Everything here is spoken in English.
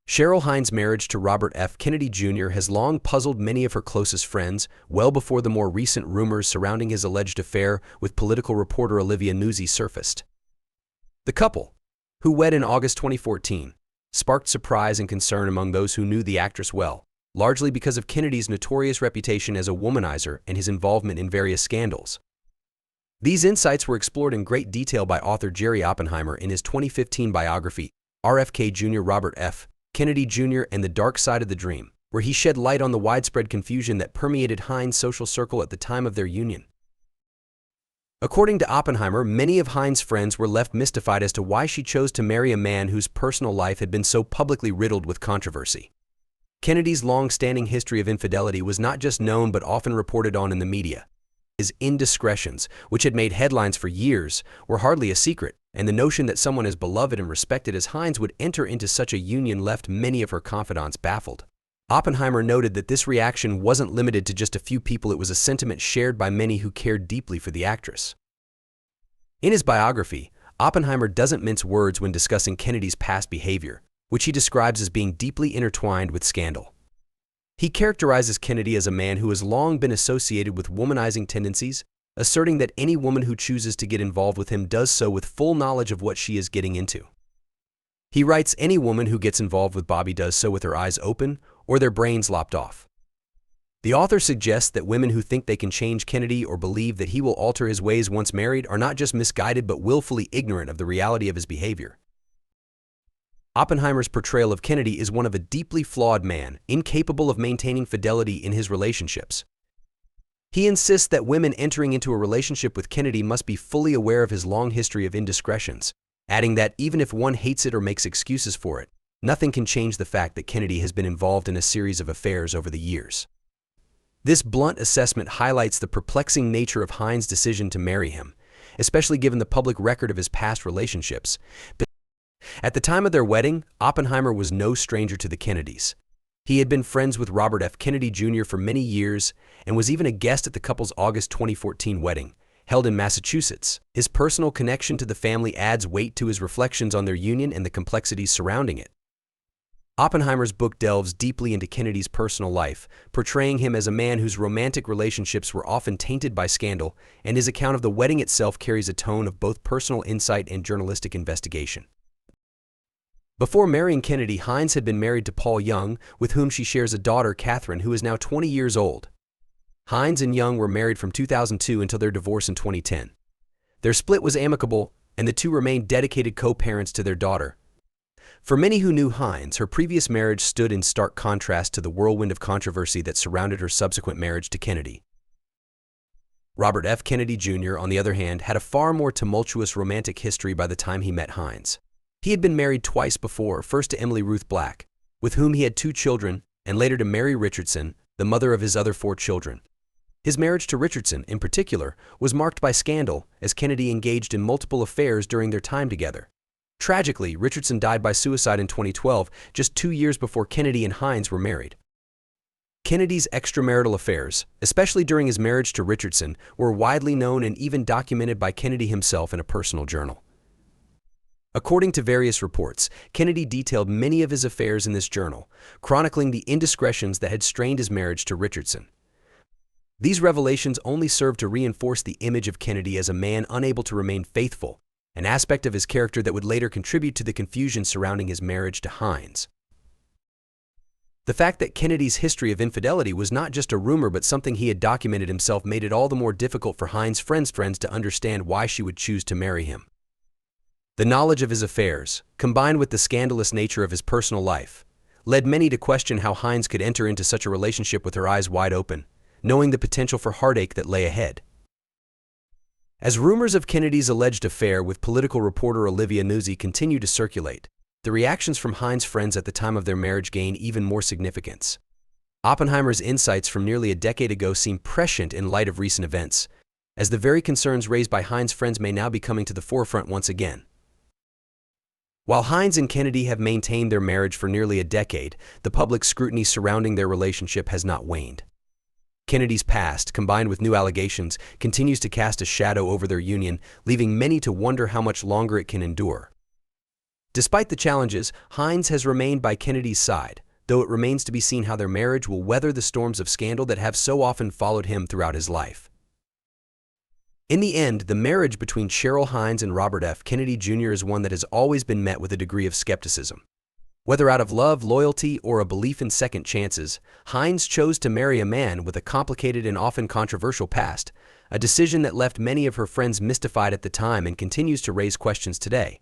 Cheryl Hines' marriage to Robert F. Kennedy Jr. has long puzzled many of her closest friends, well before the more recent rumors surrounding his alleged affair with political reporter Olivia Nuzzi surfaced. The couple, who wed in August 2014, sparked surprise and concern among those who knew the actress well, largely because of Kennedy's notorious reputation as a womanizer and his involvement in various scandals. These insights were explored in great detail by author Jerry Oppenheimer in his 2015 biography, RFK Jr. Robert F. Kennedy Jr. and the Dark Side of the Dream, where he shed light on the widespread confusion that permeated Hines' social circle at the time of their union. According to Oppenheimer, many of Hines' friends were left mystified as to why she chose to marry a man whose personal life had been so publicly riddled with controversy. Kennedy's long-standing history of infidelity was not just known but often reported on in the media. His indiscretions, which had made headlines for years, were hardly a secret, and the notion that someone as beloved and respected as Hines would enter into such a union left many of her confidants baffled. Oppenheimer noted that this reaction wasn't limited to just a few people. It was a sentiment shared by many who cared deeply for the actress. In his biography, Oppenheimer doesn't mince words when discussing Kennedy's past behavior, which he describes as being deeply intertwined with scandal. He characterizes Kennedy as a man who has long been associated with womanizing tendencies, asserting that any woman who chooses to get involved with him does so with full knowledge of what she is getting into. He writes, "Any woman who gets involved with Bobby does so with her eyes open or their brains lopped off." The author suggests that women who think they can change Kennedy or believe that he will alter his ways once married are not just misguided but willfully ignorant of the reality of his behavior. Oppenheimer's portrayal of Kennedy is one of a deeply flawed man, incapable of maintaining fidelity in his relationships. He insists that women entering into a relationship with Kennedy must be fully aware of his long history of indiscretions, adding that even if one hates it or makes excuses for it, nothing can change the fact that Kennedy has been involved in a series of affairs over the years. This blunt assessment highlights the perplexing nature of Hines' decision to marry him, especially given the public record of his past relationships. At the time of their wedding, Oppenheimer was no stranger to the Kennedys. He had been friends with Robert F. Kennedy Jr. for many years and was even a guest at the couple's August 2014 wedding, held in Massachusetts. His personal connection to the family adds weight to his reflections on their union and the complexities surrounding it. Oppenheimer's book delves deeply into Kennedy's personal life, portraying him as a man whose romantic relationships were often tainted by scandal, and his account of the wedding itself carries a tone of both personal insight and journalistic investigation. Before marrying Kennedy, Hines had been married to Paul Young, with whom she shares a daughter, Catherine, who is now 20 years old. Hines and Young were married from 2002 until their divorce in 2010. Their split was amicable, and the two remained dedicated co-parents to their daughter. For many who knew Hines, her previous marriage stood in stark contrast to the whirlwind of controversy that surrounded her subsequent marriage to Kennedy. Robert F. Kennedy Jr., on the other hand, had a far more tumultuous romantic history by the time he met Hines. He had been married twice before, first to Emily Ruth Black, with whom he had 2 children, and later to Mary Richardson, the mother of his other 4 children. His marriage to Richardson, in particular, was marked by scandal, as Kennedy engaged in multiple affairs during their time together. Tragically, Richardson died by suicide in 2012, just 2 years before Kennedy and Hines were married. Kennedy's extramarital affairs, especially during his marriage to Richardson, were widely known and even documented by Kennedy himself in a personal journal. According to various reports, Kennedy detailed many of his affairs in this journal, chronicling the indiscretions that had strained his marriage to Richardson. These revelations only served to reinforce the image of Kennedy as a man unable to remain faithful, an aspect of his character that would later contribute to the confusion surrounding his marriage to Hines. The fact that Kennedy's history of infidelity was not just a rumor but something he had documented himself made it all the more difficult for Hines' friends to understand why she would choose to marry him. The knowledge of his affairs, combined with the scandalous nature of his personal life, led many to question how Hines could enter into such a relationship with her eyes wide open, knowing the potential for heartache that lay ahead. As rumors of Kennedy's alleged affair with political reporter Olivia Nuzzi continue to circulate, the reactions from Hines' friends at the time of their marriage gain even more significance. Oppenheimer's insights from nearly a decade ago seem prescient in light of recent events, as the very concerns raised by Hines' friends may now be coming to the forefront once again. While Hines and Kennedy have maintained their marriage for nearly a decade, the public scrutiny surrounding their relationship has not waned. Kennedy's past, combined with new allegations, continues to cast a shadow over their union, leaving many to wonder how much longer it can endure. Despite the challenges, Hines has remained by Kennedy's side, though it remains to be seen how their marriage will weather the storms of scandal that have so often followed him throughout his life. In the end, the marriage between Cheryl Hines and Robert F. Kennedy Jr. is one that has always been met with a degree of skepticism. Whether out of love, loyalty, or a belief in second chances, Hines chose to marry a man with a complicated and often controversial past, a decision that left many of her friends mystified at the time and continues to raise questions today.